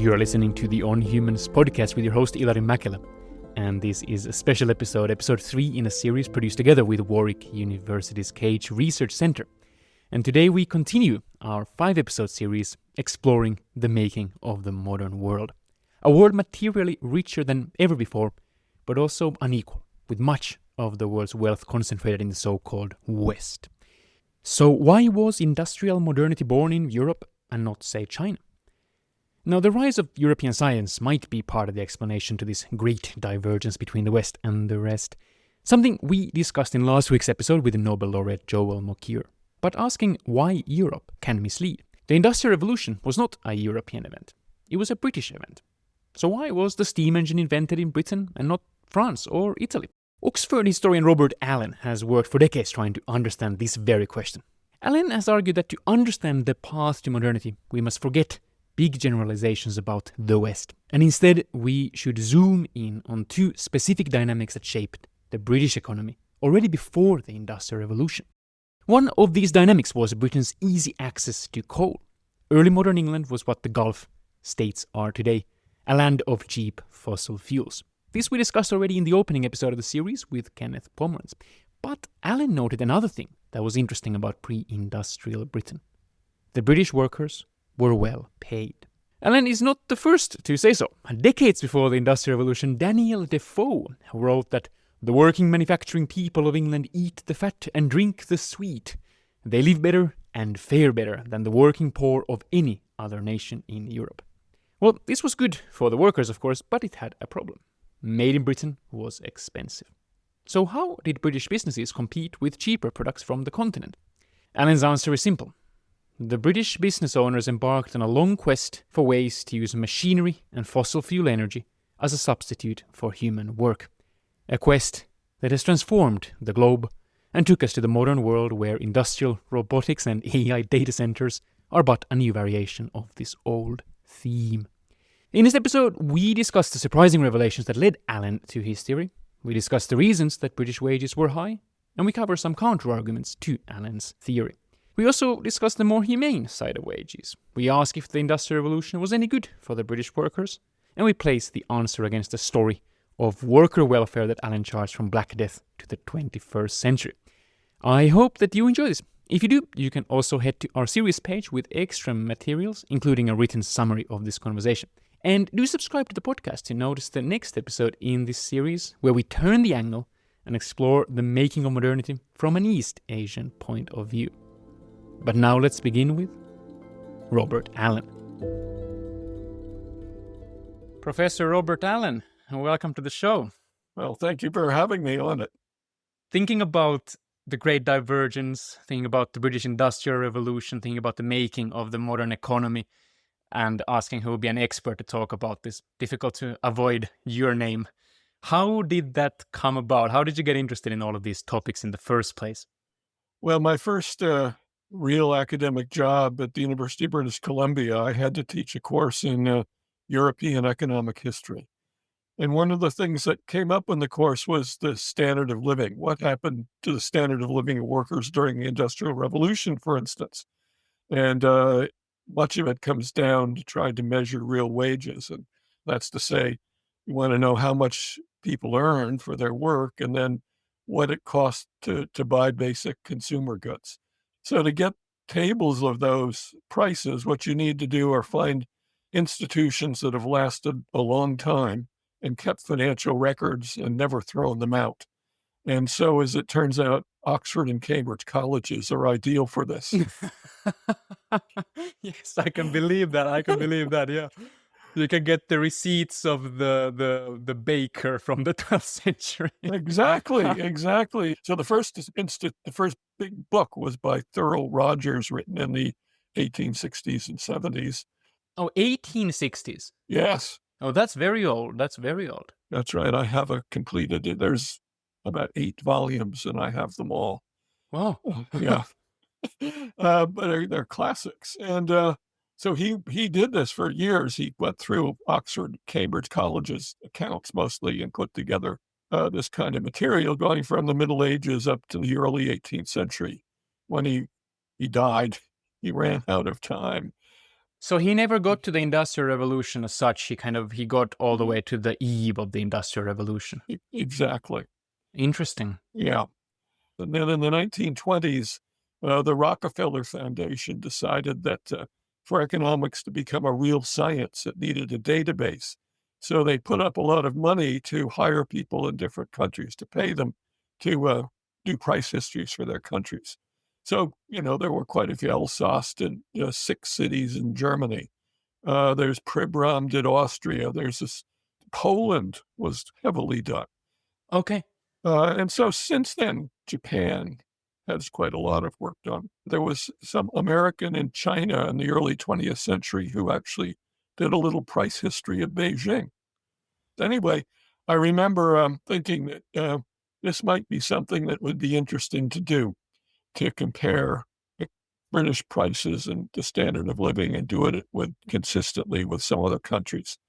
You are listening to the On Humans podcast with your host Ilari Mäkelä. And this is a special episode 3 in a series produced together with Warwick University's Cage Research Centre. And today we continue our 5-episode series exploring the making of the modern world. A world materially richer than ever before, but also unequal, with much of the world's wealth concentrated in the so-called West. So why was industrial modernity born in Europe and not, say, China? Now, the rise of European science might be part of the explanation to this great divergence between the West and the rest, something we discussed in last week's episode with the Nobel laureate Joel Mokyr. But asking why Europe can mislead. The Industrial Revolution was not a European event. It was a British event. So why was the steam engine invented in Britain and not France or Italy? Oxford historian Robert Allen has worked for decades trying to understand this very question. Allen has argued that to understand the path to modernity, we must forget big generalizations about the West. And instead, we should zoom in on two specific dynamics that shaped the British economy already before the Industrial Revolution. One of these dynamics was Britain's easy access to coal. Early modern England was what the Gulf states are today, a land of cheap fossil fuels. This we discussed already in the opening episode of the series with Kenneth Pomerantz. But Allen noted another thing that was interesting about pre-industrial Britain. The British workers were well paid. Allen is not the first to say so. Decades before the Industrial Revolution, Daniel Defoe wrote that the working manufacturing people of England eat the fat and drink the sweet. They live better and fare better than the working poor of any other nation in Europe. Well, this was good for the workers, of course, but it had a problem. Made in Britain was expensive. So how did British businesses compete with cheaper products from the continent? Allen's answer is simple. The British business owners embarked on a long quest for ways to use machinery and fossil fuel energy as a substitute for human work. A quest that has transformed the globe and took us to the modern world where industrial robotics and AI data centers are but a new variation of this old theme. In this episode, we discussed the surprising revelations that led Allen to his theory. We discussed the reasons that British wages were high, and we cover some counter-arguments to Allen's theory. We also discuss the more humane side of wages. We ask if the Industrial Revolution was any good for the British workers, and we place the answer against the story of worker welfare that Allen charged from Black Death to the 21st century. I hope that you enjoy this. If you do, you can also head to our series page with extra materials, including a written summary of this conversation. And do subscribe to the podcast to notice the next episode in this series, where we turn the angle and explore the making of modernity from an East Asian point of view. But now let's begin with Robert Allen. Professor Robert Allen, welcome to the show. Well, thank you for having me on it. Thinking about the Great Divergence, thinking about the British Industrial Revolution, thinking about the making of the modern economy, and asking who would be an expert to talk about this, difficult to avoid your name. How did that come about? How did you get interested in all of these topics in the first place? Well, my first real academic job at the University of British Columbia, I had to teach a course in European economic history. And one of the things that came up in the course was the standard of living. What happened to the standard of living of workers during the Industrial Revolution, for instance? And much of it comes down to trying to measure real wages. And that's to say, you want to know how much people earn for their work and then what it costs to buy basic consumer goods. So to get tables of those prices, what you need to do are find institutions that have lasted a long time and kept financial records and never thrown them out. And so, as it turns out, Oxford and Cambridge colleges are ideal for this. Yes, I can believe that. Yeah, you can get the receipts of the baker from the 12th century. Exactly. So the first big book was by Thurl Rogers, written in the 1860s and 70s. Oh, 1860s. Yes. Oh, that's very old. That's right. I have a completed. There's about 8 volumes, and I have them all. Wow. Yeah. But they're classics. And so he did this for years. He went through Oxford, Cambridge colleges accounts mostly and put together this kind of material going from the Middle Ages up to the early 18th century. When he died, he ran out of time. So he never got to the Industrial Revolution as such. He got all the way to the eve of the Industrial Revolution. Exactly. Interesting. Yeah. And then in the 1920s, the Rockefeller Foundation decided that for economics to become a real science, it needed a database. So they put up a lot of money to hire people in different countries to pay them to do price histories for their countries. So, there were quite a few. Alsace in 6 cities in Germany. There's Pribram did Austria. There's this Poland was heavily done. Okay. And so since then, Japan has quite a lot of work done. There was some American in China in the early 20th century who actually did a little price history of Beijing. Anyway, I remember thinking that this might be something that would be interesting to do, to compare British prices and the standard of living and do it consistently with some other countries.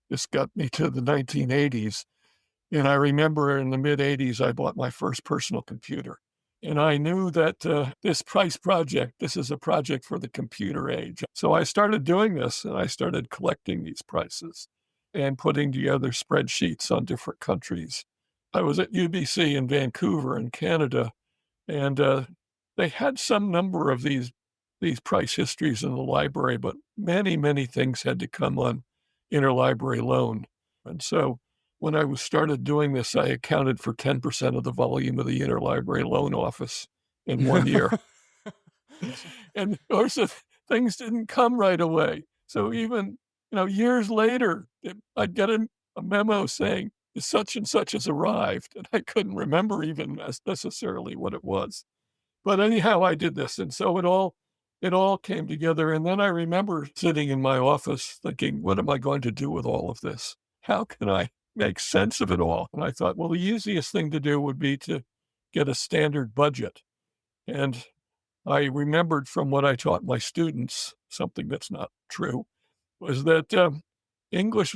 This got me to the 1980s. And I remember in the mid-'80s, I bought my first personal computer. And I knew that this price project, this is a project for the computer age. So I started doing this, and I started collecting these prices and putting together spreadsheets on different countries. I was at UBC in Vancouver in Canada, and they had some number of these price histories in the library, but many, many things had to come on interlibrary loan. And so when I started doing this, I accounted for 10% of the volume of the interlibrary loan office in 1 year. And of course, things didn't come right away. So even, years later, I'd get a memo saying such and such has arrived, and I couldn't remember even necessarily what it was. But anyhow, I did this, and so it all came together. And then I remember sitting in my office thinking, what am I going to do with all of this? How can I make sense of it all? And I thought, well, the easiest thing to do would be to get a standard budget. And I remembered from what I taught my students, something that's not true, was that English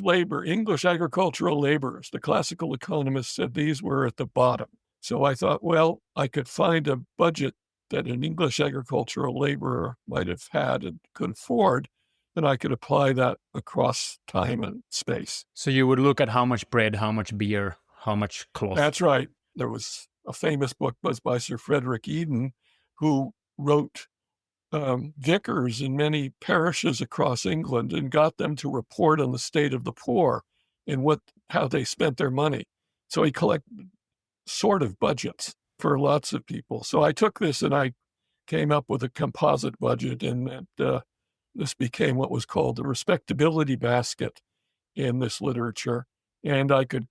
agricultural laborers, the classical economists said these were at the bottom. So I thought, well, I could find a budget that an English agricultural laborer might have had and could afford, and I could apply that across time and space. So you would look at how much bread, how much beer, how much cloth. That's right. There was a famous book by Sir Frederick Eden, who wrote vicars in many parishes across England and got them to report on the state of the poor and how they spent their money. So he collected sort of budgets for lots of people. So I took this and I came up with a composite budget, and this became what was called the respectability basket in this literature. And I could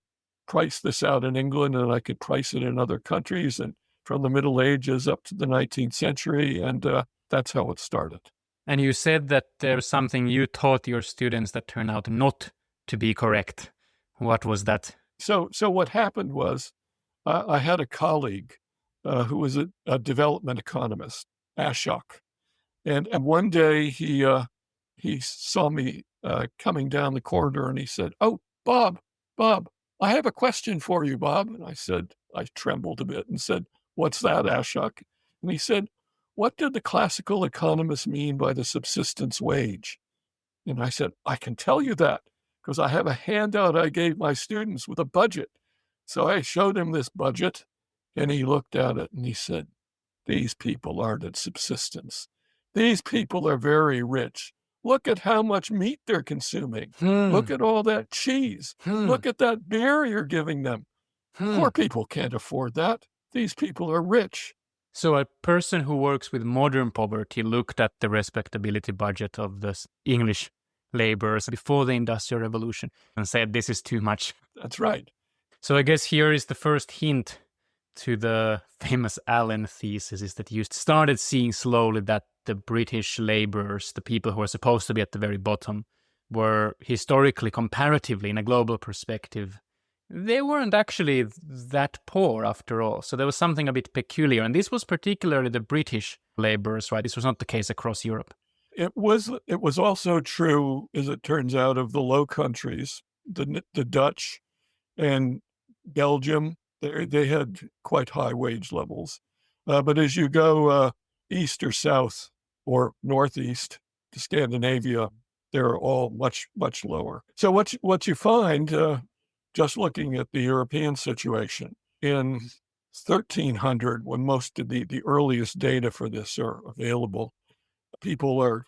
price this out in England, and I could price it in other countries, and from the Middle Ages up to the 19th century. And that's how it started. And you said that there's something you taught your students that turned out not to be correct. What was that? So what happened was I had a colleague who was a development economist, Ashok. And one day he saw me coming down the corridor, and he said, "Oh, Bob, I have a question for you, Bob." And I trembled a bit and said, "What's that, Ashok?" And he said, "What did the classical economists mean by the subsistence wage?" And I said, "I can tell you that because I have a handout I gave my students with a budget." So I showed him this budget, and he looked at it and he said, "These people aren't at subsistence. These people are very rich. Look at how much meat they're consuming. Look at all that cheese. Look at that beer you're giving them. Poor people can't afford that. These people are rich." So a person who works with modern poverty looked at the respectability budget of the English laborers before the Industrial Revolution and said, this is too much. That's right. So I guess here is the first hint to the famous Allen thesis, is that you started seeing slowly that the British laborers, the people who are supposed to be at the very bottom, were historically, comparatively, in a global perspective, they weren't actually that poor after all. So there was something a bit peculiar. And this was particularly the British laborers, right? This was not the case across Europe. It was also true, as it turns out, of the Low Countries, the Dutch and Belgium. They had quite high wage levels. But as you go east or south or northeast to Scandinavia, they're all much, much lower. So what you find, just looking at the European situation, in 1300, when most of the earliest data for this are available, people are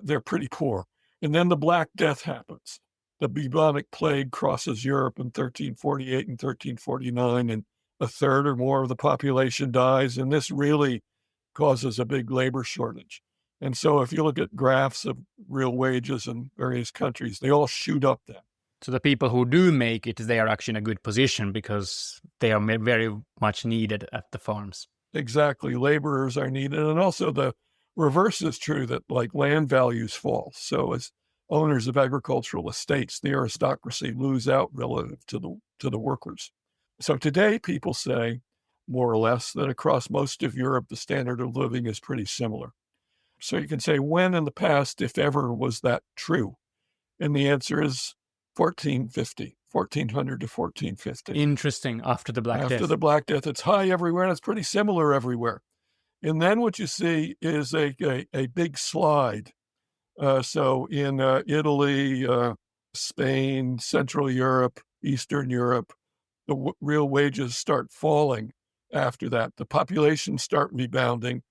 they're pretty poor. And then the Black Death happens. The bubonic plague crosses Europe in 1348 and 1349, and a third or more of the population dies. And this really causes a big labor shortage. And so if you look at graphs of real wages in various countries, they all shoot up then. So the people who do make it, they are actually in a good position because they are very much needed at the farms. Exactly. Laborers are needed. And also the reverse is true, that like land values fall. So as owners of agricultural estates, the aristocracy lose out relative to the workers. So today people say, more or less, that across most of Europe, the standard of living is pretty similar. So you can say, when in the past, if ever, was that true? And the answer is 1450, 1400 to 1450. Interesting. After the Black Death. After the Black Death, it's high everywhere, and it's pretty similar everywhere. And then what you see is a big slide. So in Italy, Spain, Central Europe, Eastern Europe, the real wages start falling after that. The populations start rebounding,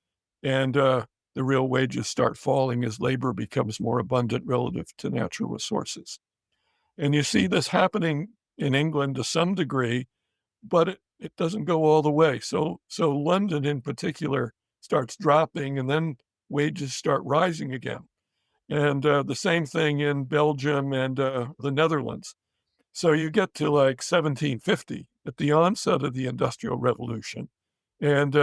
and the real wages start falling as labor becomes more abundant relative to natural resources. And you see this happening in England to some degree, but it doesn't go all the way. So London in particular starts dropping, and then wages start rising again. And the same thing in Belgium and the Netherlands. So you get to like 1750 at the onset of the Industrial Revolution, and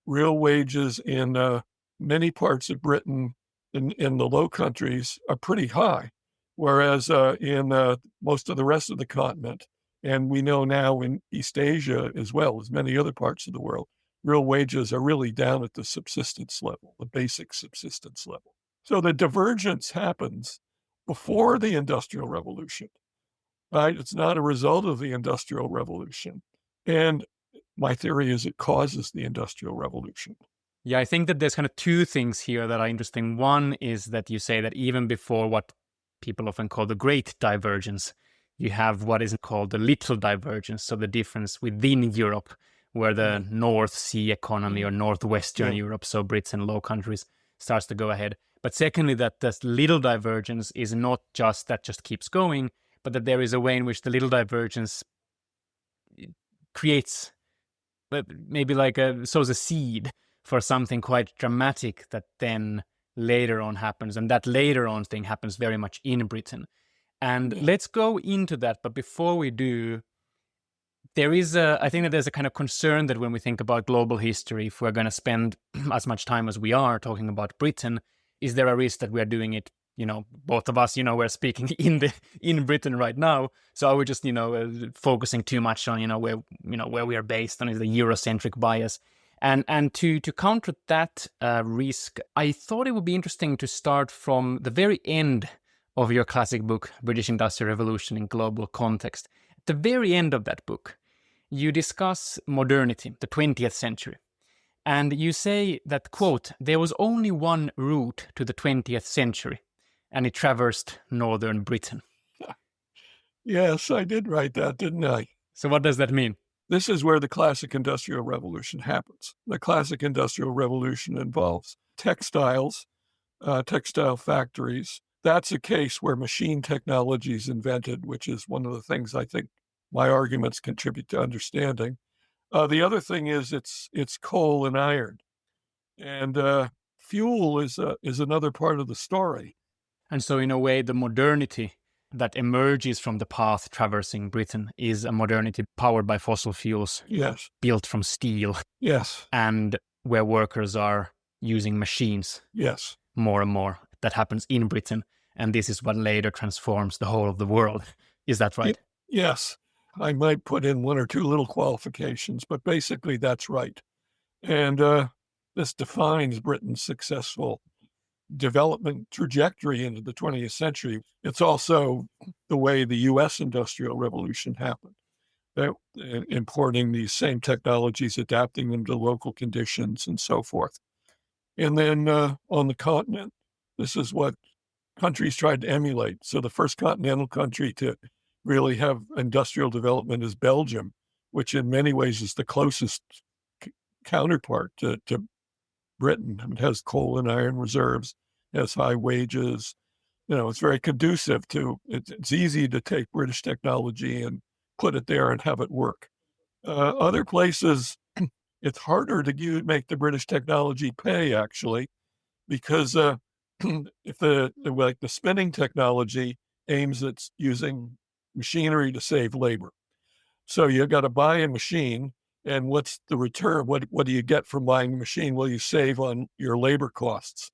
real wages in many parts of Britain in the Low Countries are pretty high, whereas in most of the rest of the continent, and we know now in East Asia as well as many other parts of the world, real wages are really down at the subsistence level, the basic subsistence level. So the divergence happens before the Industrial Revolution, right? It's not a result of the Industrial Revolution. And my theory is it causes the Industrial Revolution. Yeah, I think that there's kind of two things here that are interesting. One is that you say that even before what people often call the Great Divergence, you have what is called the Little Divergence, so the difference within Europe, where the North Sea economy or Northwestern Europe, so Brits and Low Countries, starts to go ahead. But secondly, that this little divergence is not just that just keeps going, but that there is a way in which the little divergence creates, maybe like sows a seed for something quite dramatic that then later on happens. And that later on thing happens very much in Britain. And let's go into that. But before we do, I think that there's a kind of concern that when we think about global history, if we're going to spend as much time as we are talking about Britain, is there a risk that we are doing it, both of us, we're speaking in Britain right now. So are we just, focusing too much on, where we are based on is the Eurocentric bias? And to counter that risk, I thought it would be interesting to start from the very end of your classic book, British Industrial Revolution in Global Context. At the very end of that book, you discuss modernity, the 20th century. And you say that, quote, there was only one route to the 20th century, and it traversed northern Britain. Yes, I did write that, didn't I? So what does that mean? This is where the classic Industrial Revolution happens. The classic Industrial Revolution involves textiles, textile factories. That's a case where machine technology is invented, which is one of the things I think my arguments contribute to understanding. The other thing is it's coal and iron, and fuel is another part of the story. And so in a way, the modernity that emerges from the path traversing Britain is a modernity powered by fossil fuels. Yes. Built from steel. Yes. And where workers are using machines. Yes. More and more. That happens in Britain. And this is what later transforms the whole of the world. Is that right? Yes. I might put in one or two little qualifications, but basically that's right. And this defines Britain's successful development trajectory into the 20th century. It's also the way the U.S. Industrial Revolution happened, importing these same technologies, adapting them to local conditions, and so forth. And then on the continent, This is what countries tried to emulate. So the first continental country to really have industrial development is Belgium, which in many ways is the closest counterpart to Britain. It has coal and iron reserves, has high wages. It's very conducive to, it's easy to take British technology and put it there and have it work. Other places, it's harder to make the British technology pay, actually, because if the spinning technology aims at using machinery to save labor. So you've got to buy a machine, and what's the return? What do you get from buying a machine? Well, you save on your labor costs.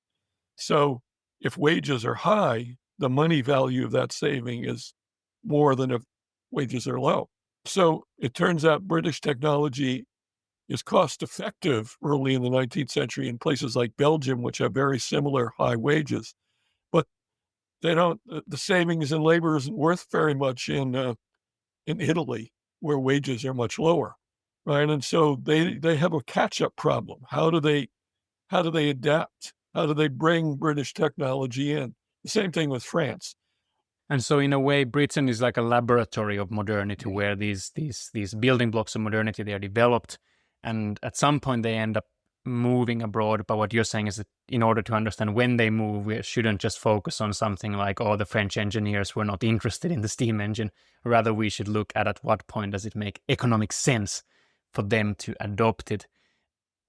So if wages are high, the money value of that saving is more than if wages are low. So it turns out British technology is cost effective early in the 19th century in places like Belgium, which have very similar high wages. But they don't, the savings in labor isn't worth very much in Italy, where wages are much lower, right? And so they have a catch-up problem. How do they adapt? How do they bring British technology in? The same thing with France. And so, in a way, Britain is like a laboratory of modernity, where these building blocks of modernity, they are developed, and at some point they end up moving abroad. But what you're saying is that in order to understand when they move, we shouldn't just focus on something like, oh, the French engineers were not interested in the steam engine. Rather, we should look at what point does it make economic sense for them to adopt it.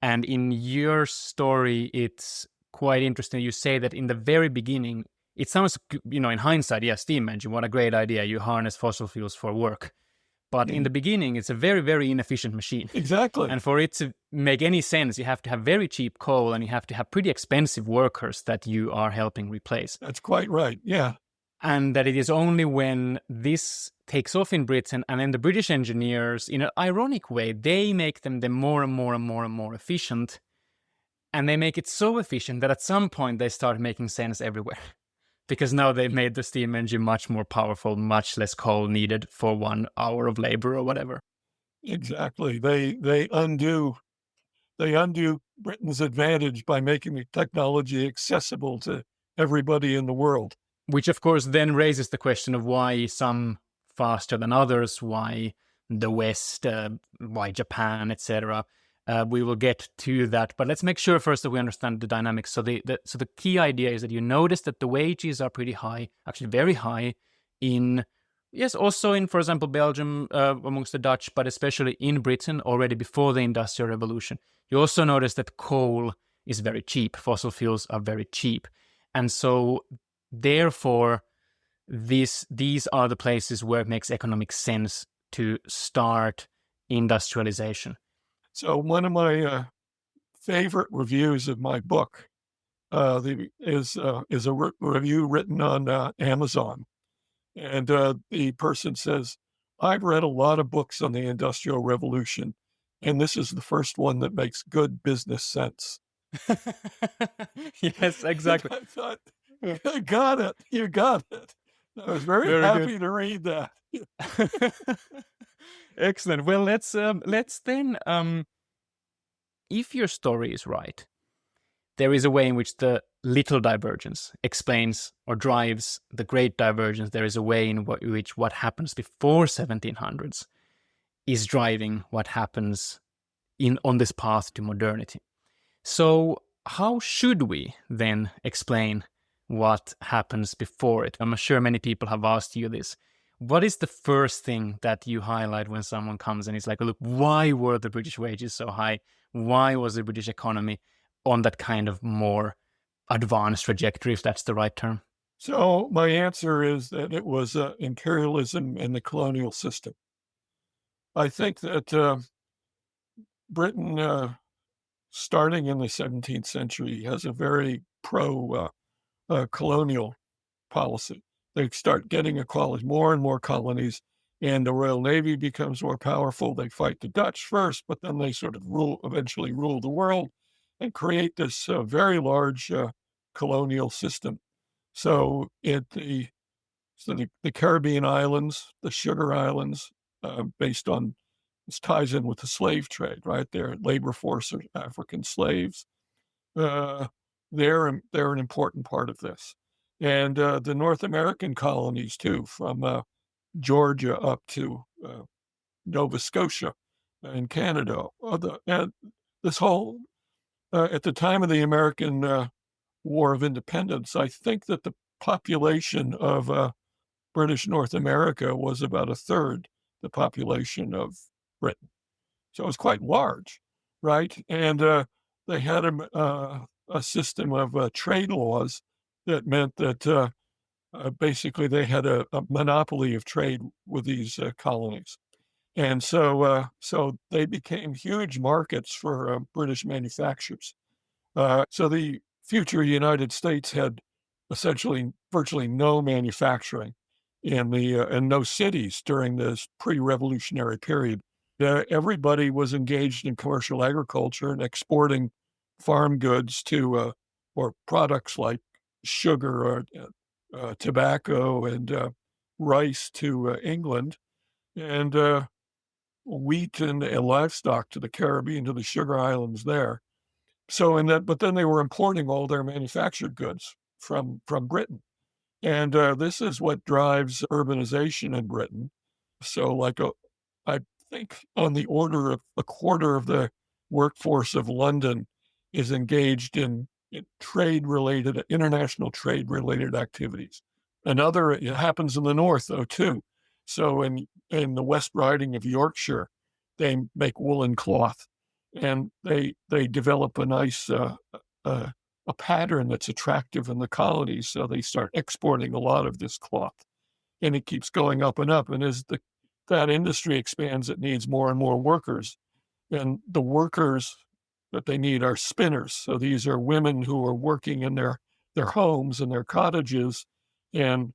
And in your story, it's quite interesting. You say that in the very beginning, it sounds, in hindsight, yeah, steam engine, what a great idea. You harness fossil fuels for work. But in the beginning, it's a very, very inefficient machine. Exactly. And for it to make any sense, you have to have very cheap coal, and you have to have pretty expensive workers that you are helping replace. That's quite right. Yeah. And that it is only when this takes off in Britain, and then the British engineers, in an ironic way, they make them more and more and more and more efficient. And they make it so efficient that at some point they start making sense everywhere. Because now they've made the steam engine much more powerful, much less coal needed for 1 hour of labor or whatever. Exactly. They undo Britain's advantage by making the technology accessible to everybody in the world. Which, of course, then raises the question of why some faster than others, why the West, why Japan, etc. We will get to that, but let's make sure first that we understand the dynamics. So the key idea is that you notice that the wages are pretty high, actually very high, also in, for example, Belgium, amongst the Dutch, but especially in Britain already before the Industrial Revolution. You also notice that coal is very cheap. Fossil fuels are very cheap. And so therefore, these are the places where it makes economic sense to start industrialization. So one of my favorite reviews of my book is a review written on Amazon. And the person says, I've read a lot of books on the Industrial Revolution, and this is the first one that makes good business sense. Yes, exactly. I thought, you got it. You got it. I was very happy to read that. Excellent. Well, let's then, if your story is right, there is a way in which the little divergence explains or drives the great divergence. There is a way in which what happens before 1700s is driving what happens on this path to modernity. So how should we then explain what happens before it? I'm sure many people have asked you this. What is the first thing that you highlight when someone comes and is like, look, why were the British wages so high? Why was the British economy on that kind of more advanced trajectory, if that's the right term? So my answer is that it was imperialism and the colonial system. I think that Britain, starting in the 17th century, has a very pro-colonial policy. They start getting more and more colonies, and the Royal Navy becomes more powerful. They fight the Dutch first, but then they sort of eventually rule the world and create this very large colonial system. So the Caribbean islands, the Sugar Islands, based on, this ties in with the slave trade, right? They're labor force of African slaves. they're an important part of this. And the North American colonies too, from Georgia up to Nova Scotia and Canada. And this whole at the time of the American War of Independence, I think that the population of British North America was about a third the population of Britain. So it was quite large, right? And they had a system of trade laws that meant that basically they had a monopoly of trade with these colonies. And so they became huge markets for British manufacturers. So the future United States had essentially virtually no manufacturing in the and no cities during this pre-revolutionary period. Everybody was engaged in commercial agriculture and exporting farm goods to or products like sugar or tobacco and rice to England, and wheat and livestock to the Caribbean, to the sugar islands there. So in that, but then they were importing all their manufactured goods from Britain, and this is what drives urbanization in Britain. So, I think on the order of a quarter of the workforce of London is engaged in trade-related, international trade-related activities. Another, it happens in the north though too. So in the West Riding of Yorkshire, they make woolen cloth, and they develop a nice a pattern that's attractive in the colonies. So they start exporting a lot of this cloth, and it keeps going up and up. And as that industry expands, it needs more and more workers. And the workers that they need are spinners. So these are women who are working in their homes and their cottages, and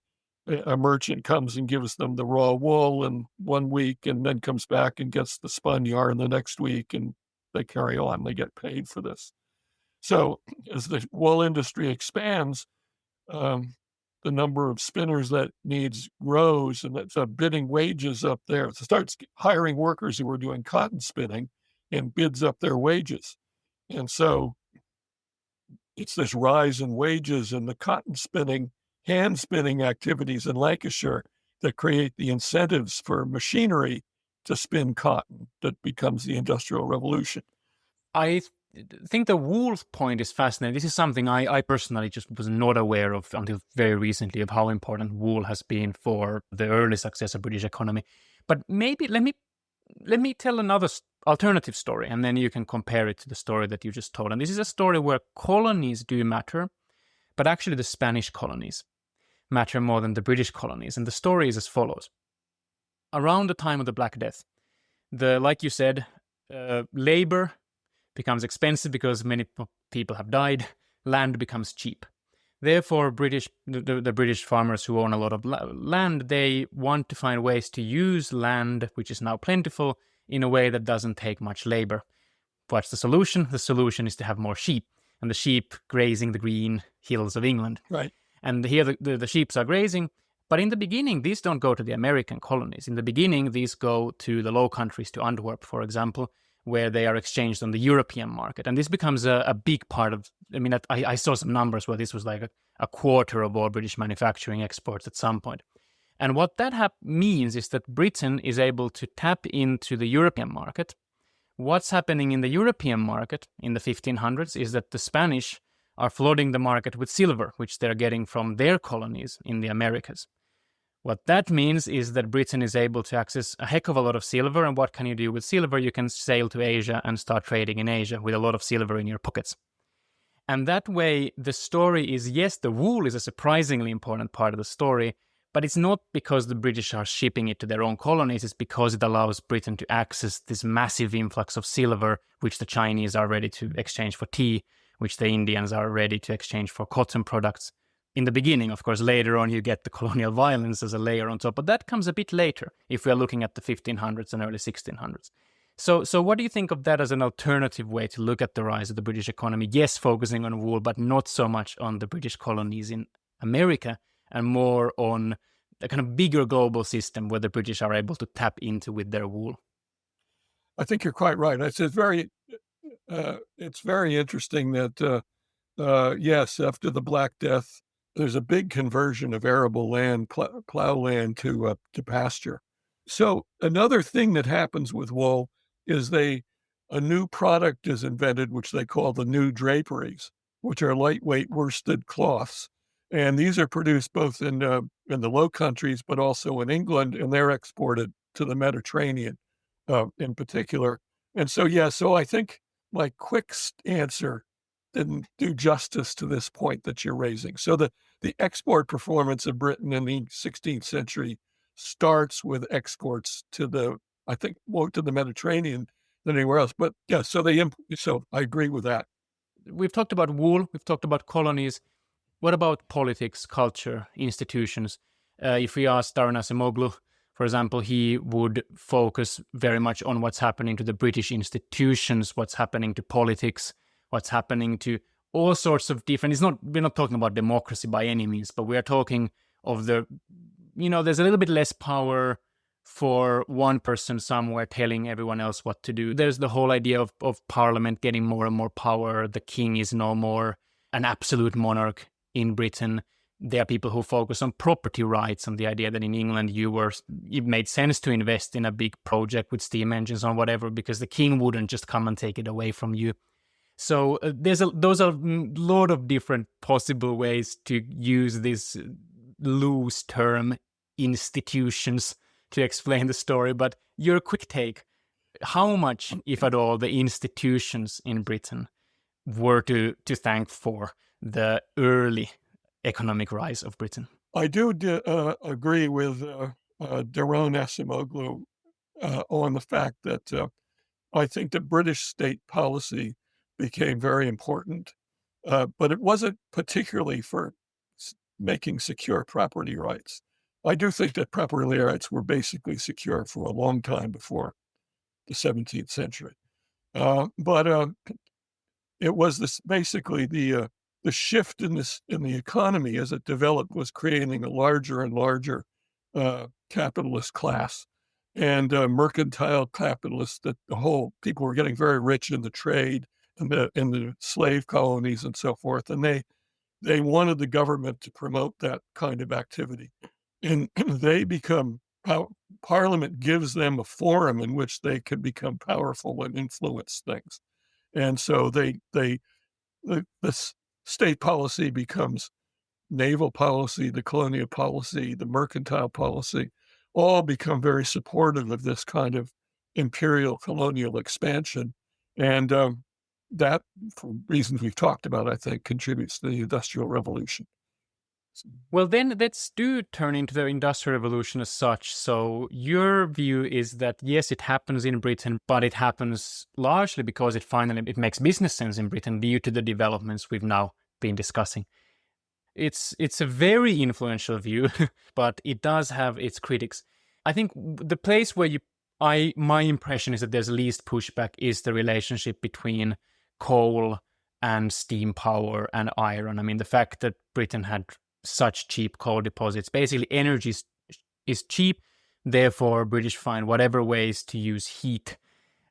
a merchant comes and gives them the raw wool in 1 week, and then comes back and gets the spun yarn the next week, and they carry on. They get paid for this. So as the wool industry expands, um, the number of spinners that needs grows, and that's bidding wages up there. It starts hiring workers who are doing cotton spinning and bids up their wages. And so it's this rise in wages and the cotton spinning, hand spinning activities in Lancashire that create the incentives for machinery to spin cotton that becomes the Industrial Revolution. I think the wool point is fascinating. This is something I personally just was not aware of until very recently, of how important wool has been for the early success of British economy. But maybe let me tell another alternative story, and then you can compare it to the story that you just told. And this is a story where colonies do matter, but actually the Spanish colonies matter more than the British colonies. And the story is as follows. Around the time of the Black Death, like you said, labor becomes expensive because many people have died. Land becomes cheap. Therefore, the British farmers who own a lot of land, they want to find ways to use land, which is now plentiful, in a way that doesn't take much labor. What's the solution? The solution is to have more sheep, and the sheep grazing the green hills of England. Right. And here the sheep are grazing. But in the beginning, these don't go to the American colonies. In the beginning, these go to the Low Countries, to Antwerp, for example, where they are exchanged on the European market. And this becomes a big part of, I saw some numbers where this was like a quarter of all British manufacturing exports at some point. And what that means is that Britain is able to tap into the European market. What's happening in the European market in the 1500s is that the Spanish are flooding the market with silver, which they're getting from their colonies in the Americas. What that means is that Britain is able to access a heck of a lot of silver. And what can you do with silver? You can sail to Asia and start trading in Asia with a lot of silver in your pockets. And that way, the story is, yes, the wool is a surprisingly important part of the story, but it's not because the British are shipping it to their own colonies. It's because it allows Britain to access this massive influx of silver, which the Chinese are ready to exchange for tea, which the Indians are ready to exchange for cotton products. In the beginning, of course, later on you get the colonial violence as a layer on top, but that comes a bit later if we are looking at the 1500s and early 1600s. So what do you think of that as an alternative way to look at the rise of the British economy? Yes, focusing on wool, but not so much on the British colonies in America, and more on a kind of bigger global system where the British are able to tap into with their wool. I think you're quite right. It's very interesting that Yes, after the Black Death, there's a big conversion of arable land, plow land to pasture. So another thing that happens with wool is a new product is invented, which they call the new draperies, which are lightweight worsted cloths. And these are produced both in the Low Countries, but also in England, and they're exported to the Mediterranean in particular. And so, yeah, so I think my quick answer didn't do justice to this point that you're raising. So the export performance of Britain in the 16th century starts with exports to I think, more to the Mediterranean than anywhere else. But yeah, so I agree with that. We've talked about wool, we've talked about colonies. What about politics, culture, institutions? If we ask Darren Acemoglu, for example, he would focus very much on what's happening to the British institutions, what's happening to politics, what's happening to all sorts of different. We're not talking about democracy by any means, but we are talking of there's a little bit less power for one person somewhere telling everyone else what to do. There's the whole idea of Parliament getting more and more power. The king is no more an absolute monarch in Britain. There are people who focus on property rights and the idea that in England it made sense to invest in a big project with steam engines or whatever because the king wouldn't just come and take it away from you. So those are a lot of different possible ways to use this loose term institutions to explain the story. But your quick take, how much, if at all, the institutions in Britain were to thank for the early economic rise of Britain? I do agree with Daron Acemoglu on the fact that I think the British state policy became very important, but it wasn't particularly for making secure property rights. I do think that property rights were basically secure for a long time before the 17th century. But it was basically the shift in the economy as it developed was creating a larger and larger capitalist class and mercantile capitalists. That the whole people were getting very rich in the trade and the slave colonies and so forth, and they wanted the government to promote that kind of activity, and they become Parliament gives them a forum in which they can become powerful and influence things, and so this state policy becomes naval policy, the colonial policy, the mercantile policy, all become very supportive of this kind of imperial colonial expansion. And that, for reasons we've talked about, I think, contributes to the Industrial Revolution. Well, then let's turn into the Industrial Revolution as such. So your view is that, yes, it happens in Britain, but it happens largely because it makes business sense in Britain due to the developments we've now been discussing. It's a very influential view, but it does have its critics. I think the place where my impression is that there's least pushback is the relationship between coal and steam power and iron. I mean, the fact that Britain had such cheap coal deposits, basically energy is cheap, therefore British find whatever ways to use heat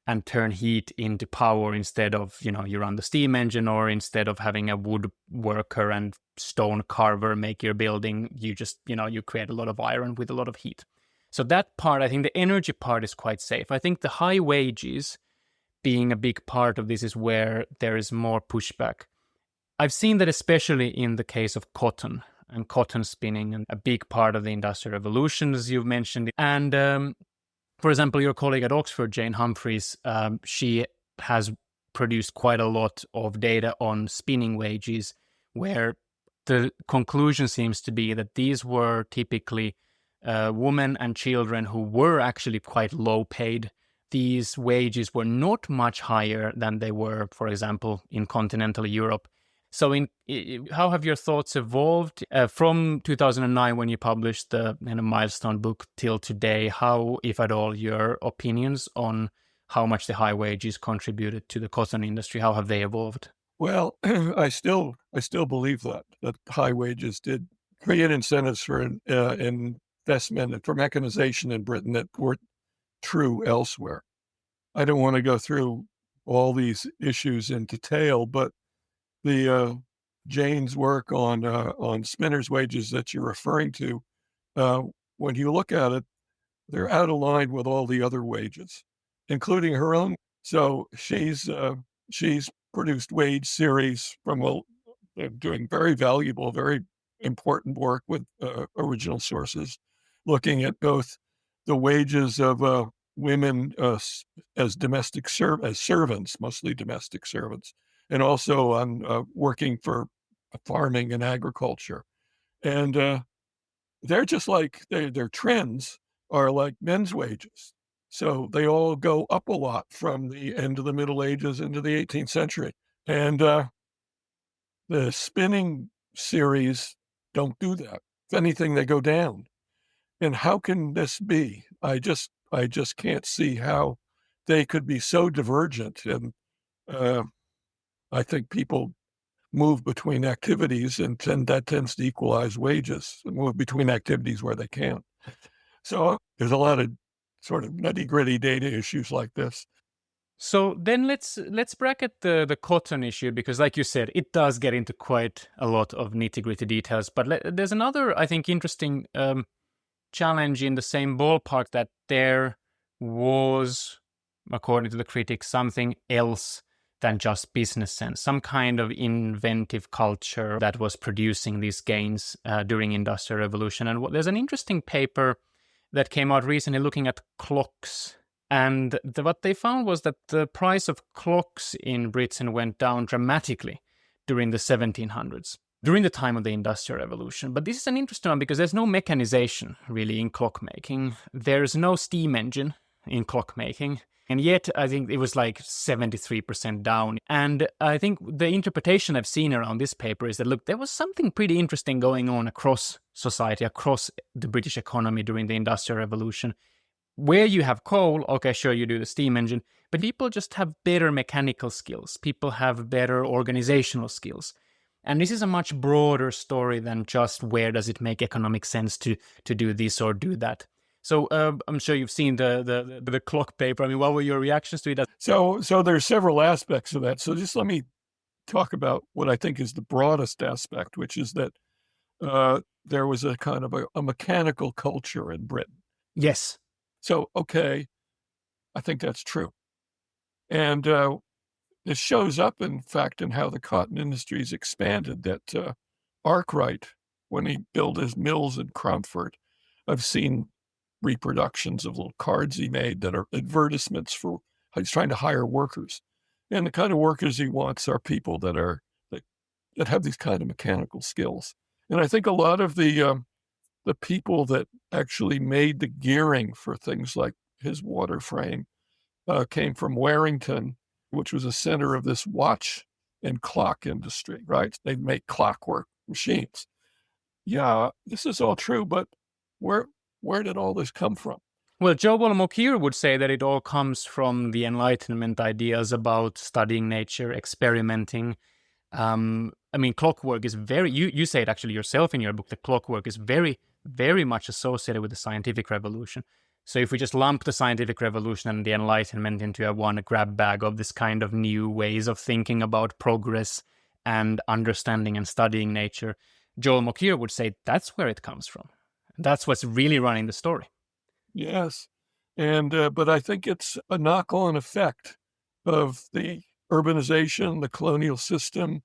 and turn heat into power instead of, you run the steam engine, or instead of having a woodworker and stone carver make your building, you just, you create a lot of iron with a lot of heat. So that part, I think the energy part is quite safe. I think the high wages being a big part of this is where there is more pushback. I've seen that especially in the case of cotton and cotton spinning, and a big part of the Industrial Revolution, as you've mentioned. And for example, your colleague at Oxford, Jane Humphreys, she has produced quite a lot of data on spinning wages, where the conclusion seems to be that these were typically women and children who were actually quite low paid. These wages were not much higher than they were, for example, in continental Europe. So how have your thoughts evolved from 2009 when you published the milestone book till today? How, if at all, your opinions on how much the high wages contributed to the cotton industry, how have they evolved? Well, I still believe that high wages did create incentives for investment and for mechanization in Britain that weren't true elsewhere. I don't want to go through all these issues in detail, but the Jane's work on spinners' wages that you're referring to, uh, when you look at it, they're out of line with all the other wages, including her own. So she's produced wage series from doing very valuable, very important work with original sources, looking at both the wages of women as as servants, mostly domestic servants, and also on working for farming and agriculture. And they're just like their trends are like men's wages. So they all go up a lot from the end of the Middle Ages into the 18th century. And the spinning series don't do that. If anything, they go down. And how can this be? I just can't see how they could be so divergent. And uh, I think people move between activities, and that tends to equalize wages, and move between activities where they can. So there's a lot of sort of nitty gritty data issues like this. So then let's bracket the cotton issue, because like you said, it does get into quite a lot of nitty-gritty details. But there's another, I think, interesting challenge in the same ballpark, that there was, according to the critics, something else than just business sense, some kind of inventive culture that was producing these gains during Industrial Revolution. And there's an interesting paper that came out recently looking at clocks. And what they found was that the price of clocks in Britain went down dramatically during the 1700s, during the time of the Industrial Revolution. But this is an interesting one because there's no mechanization really in clockmaking. There's no steam engine in clockmaking. And yet, I think it was like 73% down. And I think the interpretation I've seen around this paper is that, look, there was something pretty interesting going on across society, across the British economy during the Industrial Revolution. Where you have coal, okay, sure, you do the steam engine, but people just have better mechanical skills. People have better organizational skills. And this is a much broader story than just where does it make economic sense to do this or do that. So I'm sure you've seen the clock paper. I mean, what were your reactions to it? So there's several aspects of that. So just let me talk about what I think is the broadest aspect, which is that there was a kind of a mechanical culture in Britain. Yes. So, okay, I think that's true. And this shows up, in fact, in how the cotton industry's expanded, that Arkwright, when he built his mills in Cromford, I've seen reproductions of little cards he made that are advertisements for, he's trying to hire workers. And the kind of workers he wants are people that have these kind of mechanical skills. And I think a lot of the people that actually made the gearing for things like his water frame came from Warrington, which was a center of this watch and clock industry, right? They make clockwork machines. Yeah, this is all true, but where did all this come from? Well, Joel Mokyr would say that it all comes from the Enlightenment ideas about studying nature, experimenting. I mean, clockwork is you say it actually yourself in your book, that clockwork is very, very much associated with the scientific revolution. So if we just lump the scientific revolution and the Enlightenment into one grab bag of this kind of new ways of thinking about progress and understanding and studying nature, Joel Mokyr would say that's where it comes from. That's what's really running the story. Yes. And, but I think it's a knock-on effect of the urbanization, the colonial system.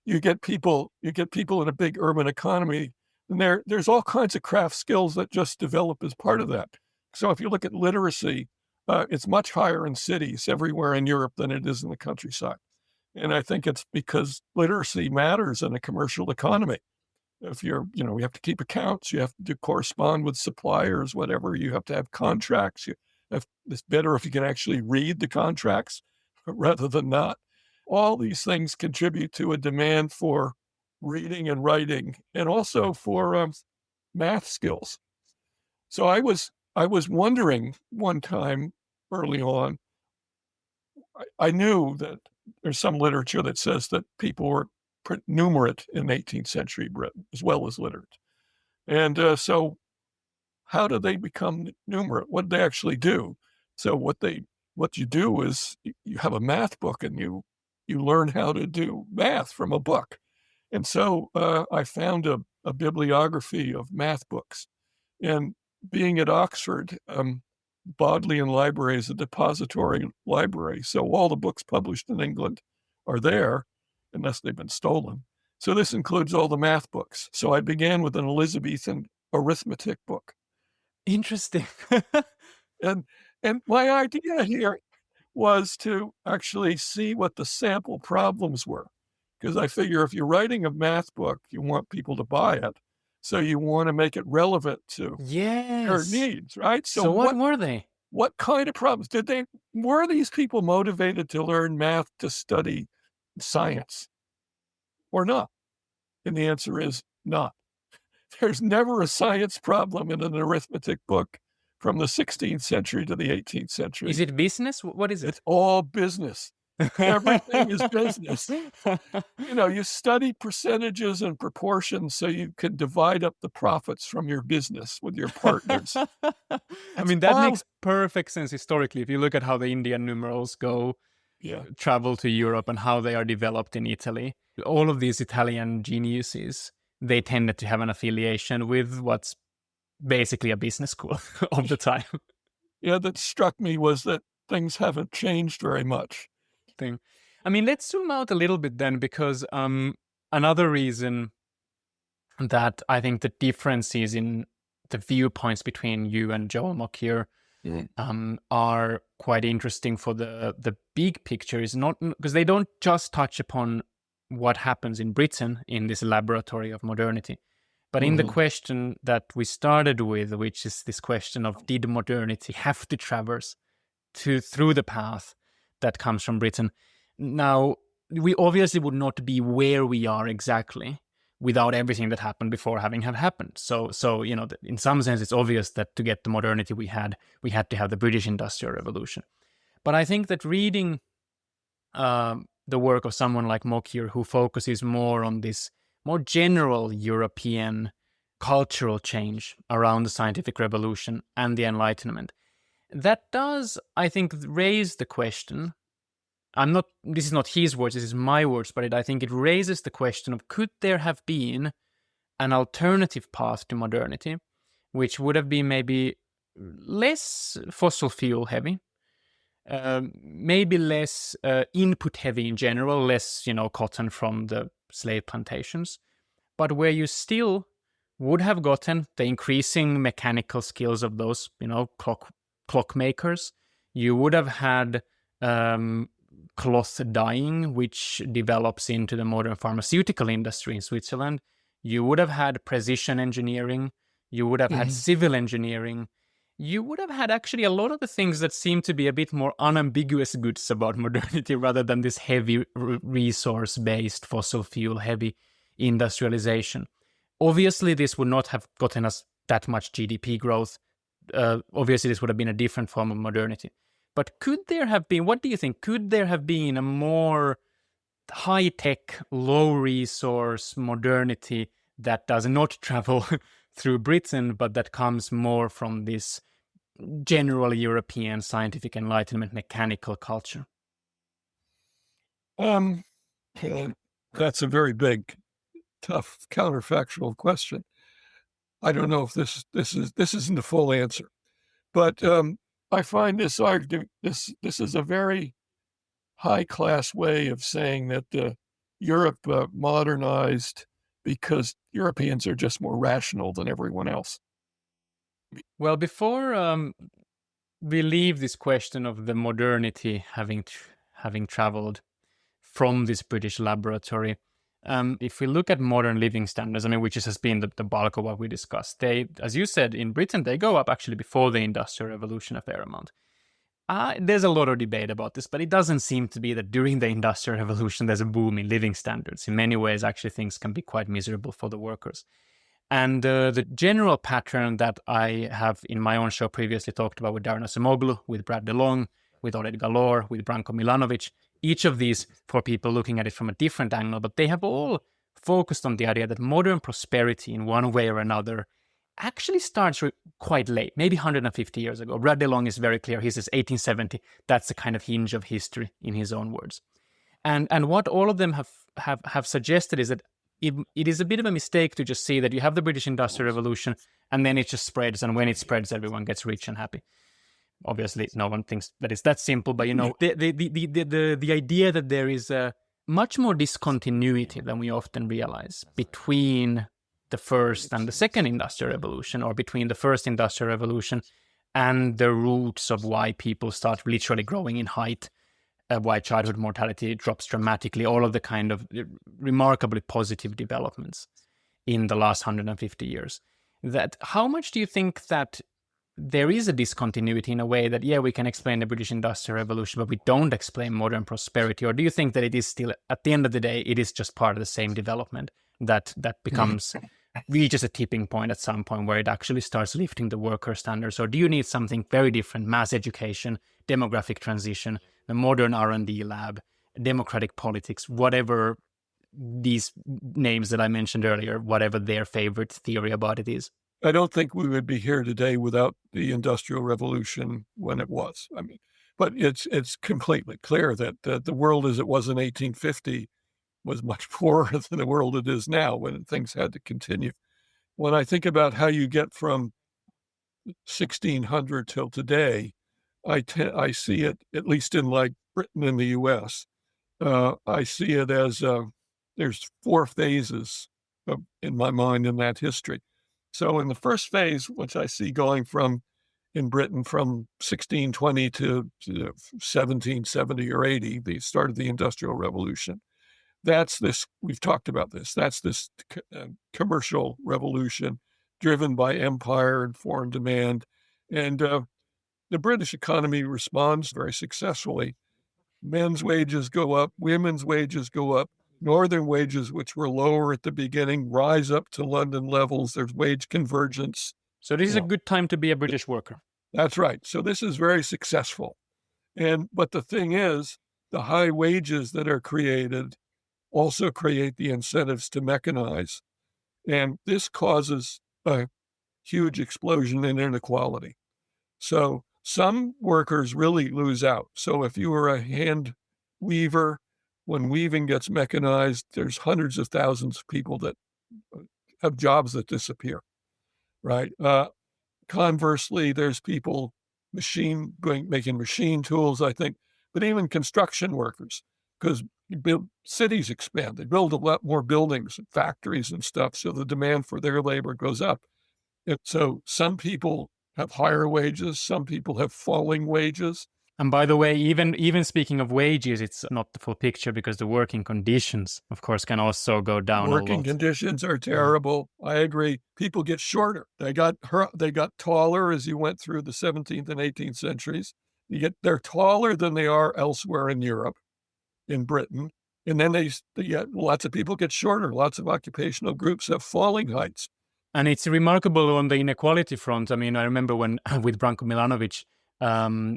You get people in a big urban economy, and there's all kinds of craft skills that just develop as part of that. So if you look at literacy, it's much higher in cities everywhere in Europe than it is in the countryside. And I think it's because literacy matters in a commercial economy. If you have to keep accounts, you have to correspond with suppliers, whatever, you have to have contracts. It's better if you can actually read the contracts rather than not. All these things contribute to a demand for reading and writing, and also for math skills. So I was wondering one time early on, I knew that there's some literature that says that people were numerate in 18th century Britain as well as literate. And so how do they become numerate? What do they actually do? So what you do is you have a math book, and you learn how to do math from a book. And so I found a bibliography of math books. And being at Oxford, Bodleian Library is a depository library. So all the books published in England are there, unless they've been stolen. So this includes all the math books. So I began with an Elizabethan arithmetic book. Interesting. And my idea here was to actually see what the sample problems were. Because I figure if you're writing a math book, you want people to buy it. So you want to make it relevant to their Yes. needs, right? So what were they? What kind of problems were these people motivated to learn math to study science or not? And the answer is not. There's never a science problem in an arithmetic book from the 16th century to the 18th century. Is it business? What is it? It's all business. Everything is business. You study percentages and proportions so you can divide up the profits from your business with your partners. I mean, that makes perfect sense historically. If you look at how the Indian numerals travel to Europe and how they are developed in Italy, all of these Italian geniuses, they tended to have an affiliation with what's basically a business school of the time. Yeah, that struck me was that things haven't changed very much. I mean, let's zoom out a little bit then, because another reason that I think the differences in the viewpoints between you and Joel Mokyr are quite interesting for the big picture is not because they don't just touch upon what happens in Britain in this laboratory of modernity, but in the question that we started with, which is this question of did modernity have to traverse through the path that comes from Britain. Now, we obviously would not be where we are exactly without everything that happened before having happened. So in some sense, it's obvious that to get the modernity we had to have the British Industrial Revolution. But I think that reading the work of someone like Mokyr, who focuses more on this more general European cultural change around the scientific revolution and the Enlightenment, that does, I think, raise the question. This is not his words, this is my words, but I think it raises the question of could there have been an alternative path to modernity, which would have been maybe less fossil fuel heavy, maybe less input heavy in general, less, cotton from the slave plantations, but where you still would have gotten the increasing mechanical skills of those, clockmakers. You would have had cloth dyeing, which develops into the modern pharmaceutical industry in Switzerland. You would have had precision engineering. You would have had civil engineering. You would have had actually a lot of the things that seem to be a bit more unambiguous goods about modernity rather than this heavy resource-based, fossil fuel-heavy industrialization. Obviously, this would not have gotten us that much GDP growth. Obviously, this would have been a different form of modernity. But could there have been, what do you think, could there have been a more high-tech, low-resource modernity that does not travel through Britain, but that comes more from this general European scientific Enlightenment mechanical culture? That's a very big, tough, counterfactual question. I don't know if this isn't the full answer, but I find this argument this is a very high class way of saying that Europe modernized because Europeans are just more rational than everyone else. Well, before we leave this question of the modernity having traveled from this British laboratory, if we look at modern living standards, which has been the bulk of what we discussed, they, as you said, in Britain, they go up actually before the Industrial Revolution a fair amount. There's a lot of debate about this, but it doesn't seem to be that during the Industrial Revolution there's a boom in living standards. In many ways, actually, things can be quite miserable for the workers. And the general pattern that I have in my own show previously talked about with Darren Acemoglu, with Brad DeLong, with Oleg Galor, with Branko Milanovic, each of these for people looking at it from a different angle, but they have all focused on the idea that modern prosperity in one way or another actually starts quite late, maybe 150 years ago. Brad DeLong is very clear. He says 1870. That's the kind of hinge of history in his own words. And what all of them have suggested is that it is a bit of a mistake to just see that you have the British Industrial Revolution and then it just spreads, and when it spreads, everyone gets rich and happy. Obviously, no one thinks that it's that simple, but the idea that there is a much more discontinuity than we often realize between the first and the second industrial revolution, or between the first industrial revolution and the roots of why people start literally growing in height, why childhood mortality drops dramatically, all of the kind of remarkably positive developments in the last 150 years. That how much do you think that there is a discontinuity in a way that, we can explain the British Industrial Revolution, but we don't explain modern prosperity? Or do you think that it is still, at the end of the day, it is just part of the same development that becomes, reaches a tipping point at some point where it actually starts lifting the worker standards? Or do you need something very different, mass education, demographic transition, the modern R&D lab, democratic politics, whatever these names that I mentioned earlier, whatever their favorite theory about it is? I don't think we would be here today without the Industrial Revolution when it was. I mean, but it's completely clear that the world as it was in 1850 was much poorer than the world it is now, when things had to continue. When I think about how you get from 1600 till today, I see it, at least in like Britain and the U.S., I see it as there's 4 phases in my mind in that history. So in the first phase, which I see going from in Britain from 1620 to 1770 or 80, the start of the Industrial Revolution, that's this, we've talked about this, that's this commercial revolution driven by empire and foreign demand. And the British economy responds very successfully. Men's wages go up, women's wages go up, northern wages, which were lower at the beginning, rise up to London levels. There's wage convergence. So this is a good time to be a British worker. That's right. So this is very successful. But the thing is, the high wages that are created also create the incentives to mechanize. And this causes a huge explosion in inequality. So some workers really lose out. So if you were a hand weaver, when weaving gets mechanized, there's hundreds of thousands of people that have jobs that disappear, right? Conversely, there's people making machine tools, I think, but even construction workers, because cities expand. They build a lot more buildings and factories and stuff, so the demand for their labor goes up. And so some people have higher wages, some people have falling wages. And by the way, even speaking of wages, it's not the full picture, because the working conditions, of course, can also go down a lot. Working conditions are terrible. I agree. People get shorter. They got taller as you went through the 17th and 18th centuries. They're taller than they are elsewhere in Europe, in Britain. And then lots of people get shorter. Lots of occupational groups have falling heights. And it's remarkable on the inequality front. I mean, I remember when with Branko Milanovic,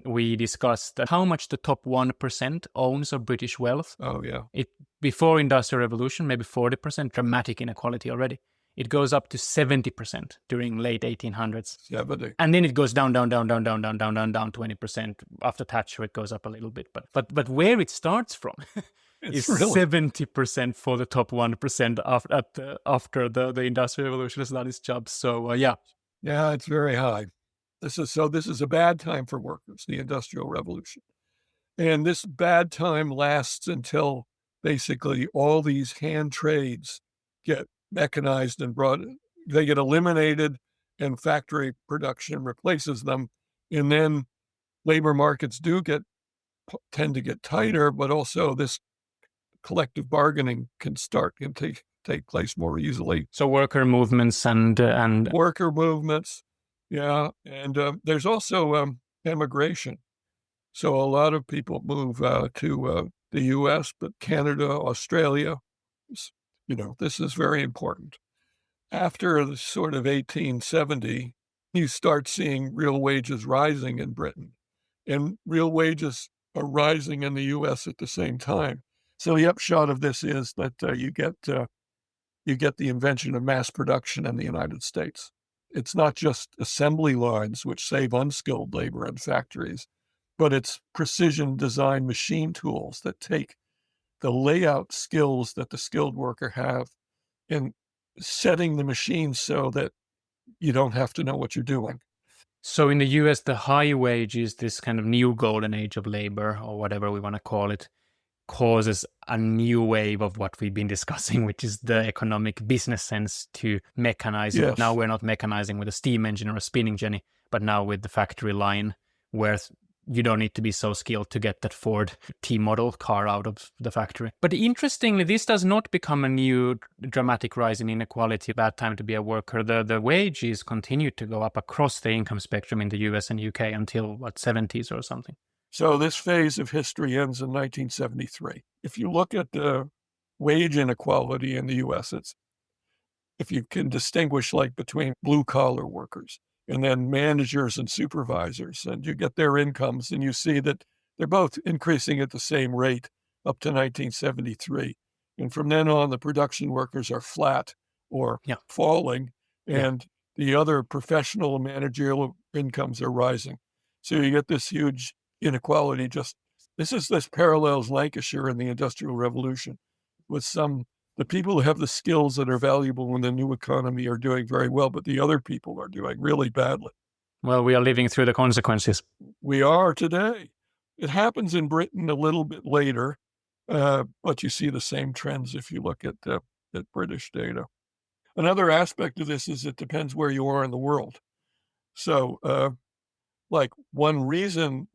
we discussed how much the top 1% owns of British wealth. Oh, yeah. Before Industrial Revolution, maybe 40%, dramatic inequality already. It goes up to 70% during late 1800s. 70. And then it goes down, 20%. After Thatcher, it goes up a little bit. But where it starts from is really 70% for the top 1% after the Industrial Revolution has done its job. So, yeah. Yeah, it's very high. This is a bad time for workers, the Industrial Revolution. And this bad time lasts until basically all these hand trades get mechanized and they get eliminated, and factory production replaces them. And then labor markets tend to get tighter, but also this collective bargaining can take place more easily. So worker movements and worker movements. Yeah. And there's also emigration. So a lot of people move to the U.S., but Canada, Australia, this is very important. After the sort of 1870, you start seeing real wages rising in Britain, and real wages are rising in the U.S. at the same time. So the upshot of this is that you get the invention of mass production in the United States. It's not just assembly lines, which save unskilled labor in factories, but it's precision design machine tools that take the layout skills that the skilled worker have and setting the machine so that you don't have to know what you're doing. So in the US, the high wage is this kind of new golden age of labor, or whatever we want to call it, causes a new wave of what we've been discussing, which is the economic business sense to mechanize. Yes. Now we're not mechanizing with a steam engine or a spinning jenny, but now with the factory line, where you don't need to be so skilled to get that Ford T model car out of the factory. But interestingly, this does not become a new dramatic rise in inequality, bad time to be a worker. The wages continue to go up across the income spectrum in the US and UK until, what, 70s or something. So this phase of history ends in 1973. If you look at the wage inequality in the US, it's, if you can distinguish like between blue collar workers and then managers and supervisors, and you get their incomes and you see that they're both increasing at the same rate up to 1973. And from then on, the production workers are flat or falling, and the other professional and managerial incomes are rising. So you get this huge inequality. This parallels Lancashire in the Industrial Revolution, with the people who have the skills that are valuable in the new economy are doing very well, but the other people are doing really badly. Well, we are living through the consequences. We are today. It happens in Britain a little bit later, but you see the same trends if you look at British data. Another aspect of this is it depends where you are in the world. So, like one reason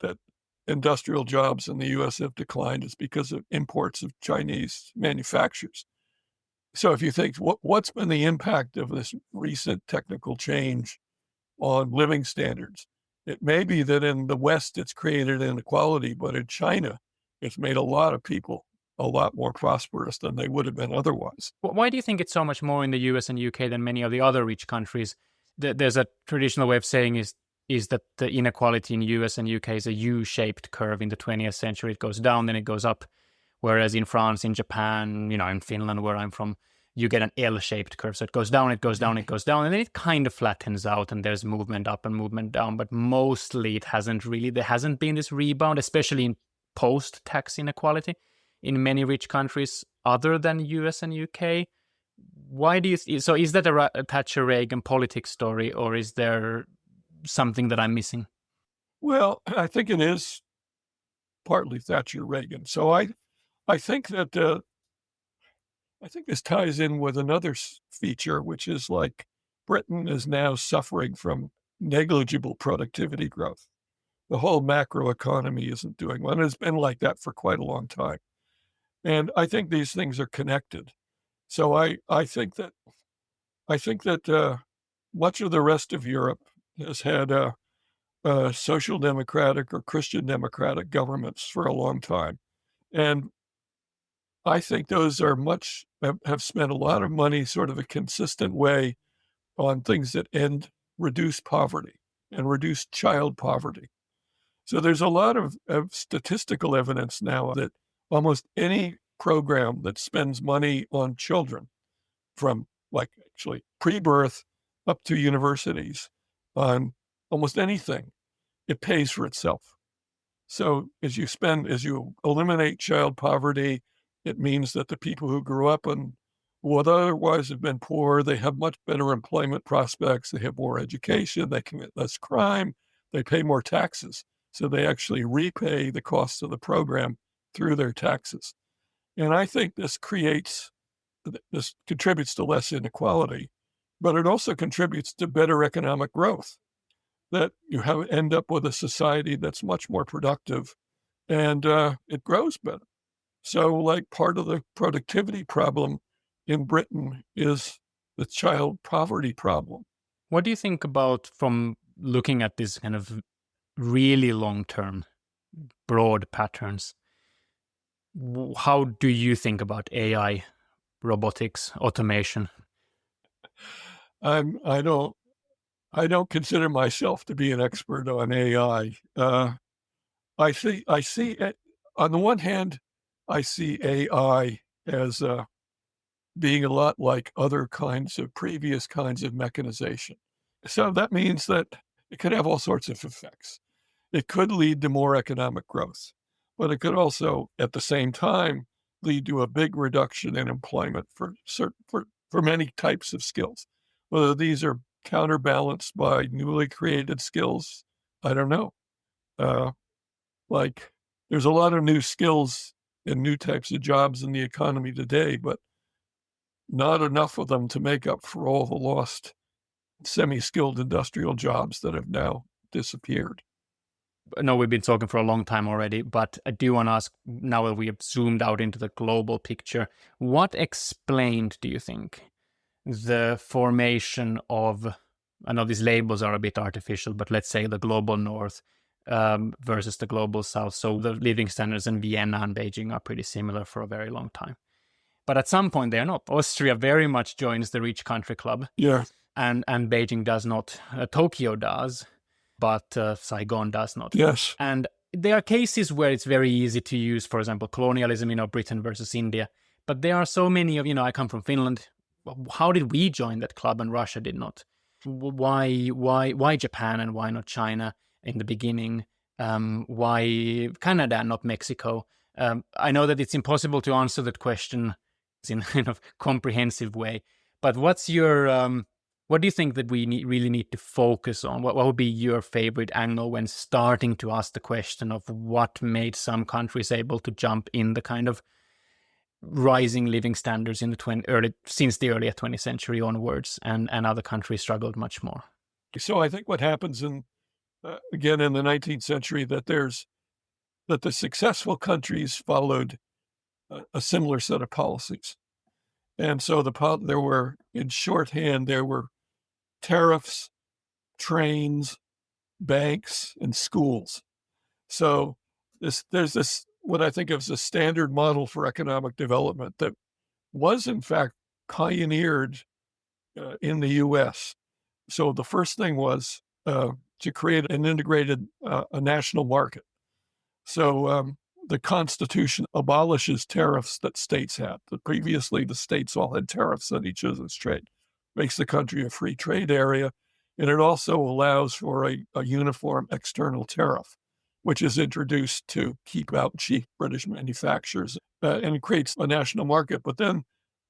that industrial jobs in the US have declined is because of imports of Chinese manufacturers. So if you think, what's been the impact of this recent technical change on living standards? It may be that in the West, it's created inequality, but in China, it's made a lot of people a lot more prosperous than they would have been otherwise. Why do you think it's so much more in the US and UK than many of the other rich countries? There's a traditional way of saying is that the inequality in US and UK is a U-shaped curve. In the 20th century, it goes down, then it goes up. Whereas in France, in Japan, in Finland, where I'm from, you get an L-shaped curve. So it goes down, it goes down, it goes down, and then it kind of flattens out and there's movement up and movement down. But mostly there hasn't been this rebound, especially in post-tax inequality in many rich countries other than US and UK. Why do you, so is that a Thatcher-Reagan politics story, or is there something that I'm missing? Well, I think it is partly Thatcher-Reagan. So I think that I think this ties in with another feature, which is like Britain is now suffering from negligible productivity growth. The whole macro economy isn't doing well, and it's been like that for quite a long time. And I think these things are connected. So I think that much of the rest of Europe has had social democratic or Christian democratic governments for a long time. And I think those are have spent a lot of money sort of a consistent way on things that reduce poverty and reduce child poverty. So there's a lot of statistical evidence now that almost any program that spends money on children, from like actually pre-birth up to universities, on almost anything, it pays for itself. So as you eliminate child poverty, it means that the people who grew up and would otherwise have been poor, they have much better employment prospects, they have more education, they commit less crime, they pay more taxes. So they actually repay the costs of the program through their taxes. And I think this contributes to less inequality, but it also contributes to better economic growth, that you end up with a society that's much more productive and it grows better. So like part of the productivity problem in Britain is the child poverty problem. What do you think about, from looking at this kind of really long-term, broad patterns, how do you think about AI, robotics, automation? I don't consider myself to be an expert on AI. I see it, on the one hand, I see AI as being a lot like other previous kinds of mechanization. So that means that it could have all sorts of effects. It could lead to more economic growth, but it could also, at the same time, lead to a big reduction in employment for many types of skills. Whether these are counterbalanced by newly created skills, I don't know. Like there's a lot of new skills and new types of jobs in the economy today, but not enough of them to make up for all the lost semi-skilled industrial jobs that have now disappeared. No, we've been talking for a long time already, but I do want to ask, now that we have zoomed out into the global picture, what explained, do you think, the formation of, I know these labels are a bit artificial, but let's say the global north versus the global south. So the living standards in Vienna and Beijing are pretty similar for a very long time. But at some point, they're not. Austria very much joins the rich country club. Yeah. And Beijing does not. Tokyo does, but Saigon does not. Yes. And there are cases where it's very easy to use, for example, colonialism, Britain versus India. But there are so many of, I come from Finland. How did we join that club and Russia did not? Why Japan and why not China in the beginning? Why Canada and not Mexico? I know that it's impossible to answer that question in a kind of comprehensive way. But what's your, what do you think that we really need to focus on? What would be your favorite angle when starting to ask the question of what made some countries able to jump in the kind of rising living standards in the since the early 20th century onwards, and other countries struggled much more? So I think what happens again in the 19th century that the successful countries followed a similar set of policies. And so there were, in shorthand, there were tariffs, trains, banks, and schools. So there's this, what I think of as a standard model for economic development that was, in fact, pioneered in the U.S. So the first thing was to create an integrated a national market. So the Constitution abolishes tariffs that states had. Previously, the states all had tariffs on each other's trade. Makes the country a free trade area, and it also allows for a uniform external tariff, which is introduced to keep out cheap British manufacturers, and it creates a national market. But then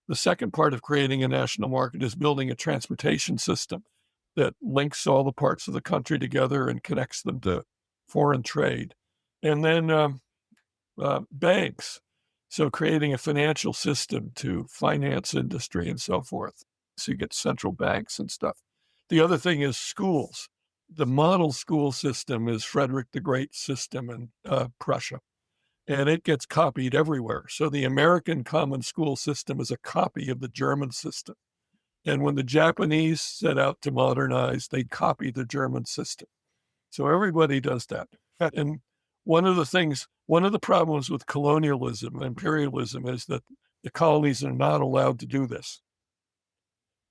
the second part of creating a national market is building a transportation system that links all the parts of the country together and connects them to foreign trade. And then banks, so creating a financial system to finance industry and so forth. So you get central banks and stuff. The other thing is schools. The model school system is Frederick the Great's system in Prussia, and it gets copied everywhere. So the American common school system is a copy of the German system. And when the Japanese set out to modernize, they copy the German system. So everybody does that. And one of the problems with colonialism, imperialism, is that the colonies are not allowed to do this.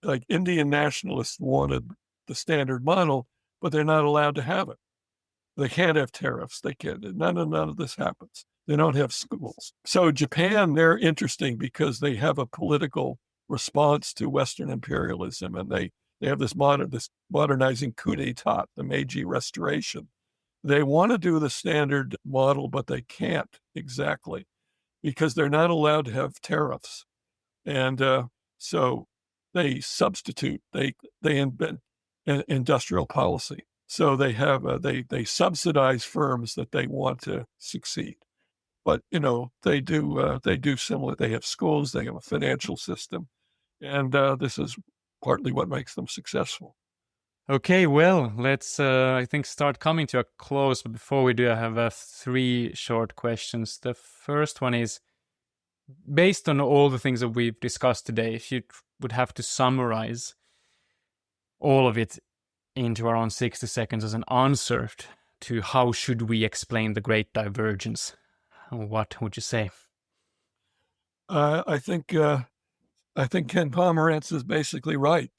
Like Indian nationalists wanted the standard model, but they're not allowed to have it. They can't have tariffs. They can't. None of this happens. They don't have schools. So Japan, they're interesting because they have a political response to Western imperialism, and they have this modernizing coup d'etat, the Meiji Restoration. They want to do the standard model, but they can't exactly because they're not allowed to have tariffs. And so they substitute, they invent an industrial policy. So they have, they subsidize firms that they want to succeed. But, they do similar, they have schools, they have a financial system. And this is partly what makes them successful. Okay, well, let's, I think, start coming to a close. But before we do, I have 3 short questions. The first one is, based on all the things that we've discussed today, if you would have to summarize all of it into around 60 seconds as an answer to how should we explain the Great Divergence, what would you say? I think Ken Pomerantz is basically right.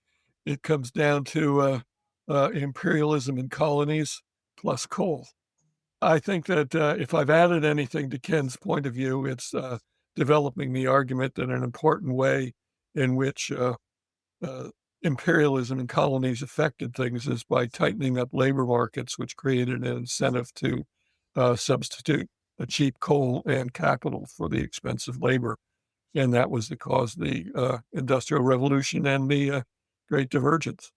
It comes down to imperialism in colonies plus coal. I think that if I've added anything to Ken's point of view, it's developing the argument that an important way in which imperialism in colonies affected things is by tightening up labor markets, which created an incentive to substitute cheap coal and capital for the expensive labor. And that was the cause of the Industrial Revolution and the Great Divergence.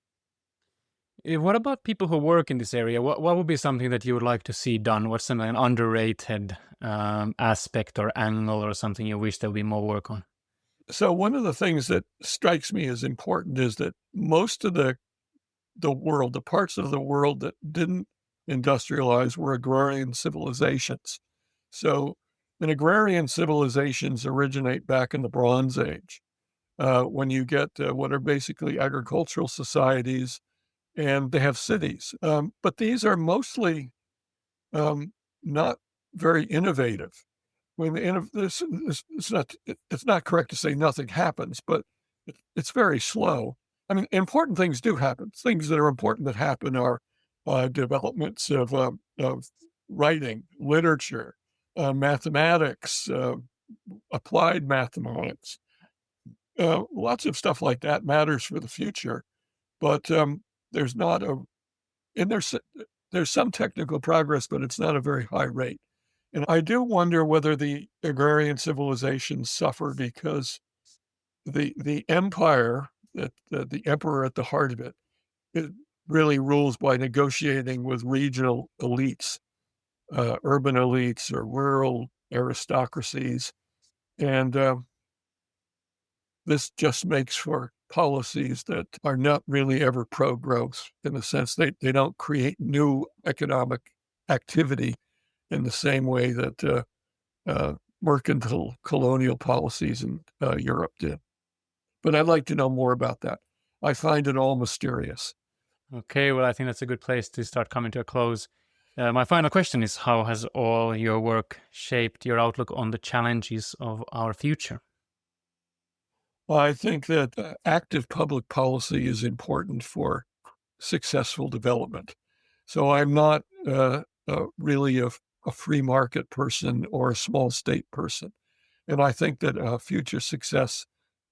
What about people who work in this area? What would be something that you would like to see done? What's an underrated aspect or angle or something you wish there would be more work on? So one of the things that strikes me as important is that most of the world, the parts of the world that didn't industrialize were agrarian civilizations. So and agrarian civilizations originate back in the Bronze Age, when you get what are basically agricultural societies, and they have cities. But these are mostly not very innovative. When it's not correct to say nothing happens, but it's very slow. I mean, important things do happen. Things that are important that happen are developments of writing, literature, mathematics, applied mathematics. Lots of stuff like that matters for the future, but there's not a, and there's some technical progress, but it's not a very high rate. And I do wonder whether the agrarian civilizations suffer because the empire, that the emperor at the heart of it really rules by negotiating with regional elites, urban elites or rural aristocracies. And this just makes for policies that are not really ever pro-growth, in the sense they don't create new economic activity in the same way that mercantile colonial policies in Europe did. But I'd like to know more about that. I find it all mysterious. Okay, well, I think that's a good place to start coming to a close. My final question is, how has all your work shaped your outlook on the challenges of our future? Well, I think that active public policy is important for successful development. So I'm not really a free market person or a small state person. And I think that future success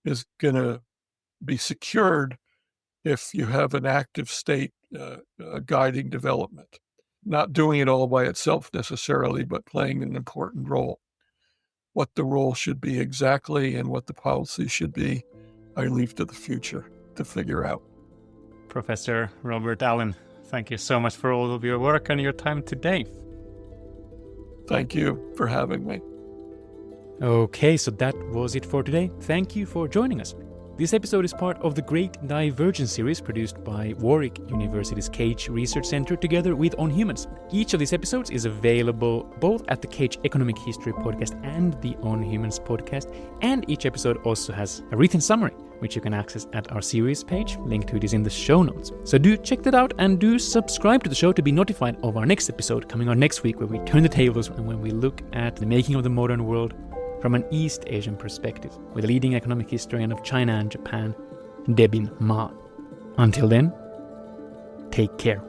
is going to be secured if you have an active state guiding development, not doing it all by itself necessarily, but playing an important role. What the role should be exactly and what the policy should be, I leave to the future to figure out. Professor Robert Allen, thank you so much for all of your work and your time today. Thank you for having me. Okay, so that was it for today. Thank you for joining us. This episode is part of the Great Divergence series produced by Warwick University's Cage Research Center together with On Humans. Each of these episodes is available both at the Cage Economic History podcast and the On Humans podcast, and each episode also has a written summary, which you can access at our series page. Link to it is in the show notes. So do check that out and do subscribe to the show to be notified of our next episode coming on next week, where we turn the tables and when we look at the making of the modern world from an East Asian perspective, with a leading economic historian of China and Japan, Debin Ma. Until then, take care.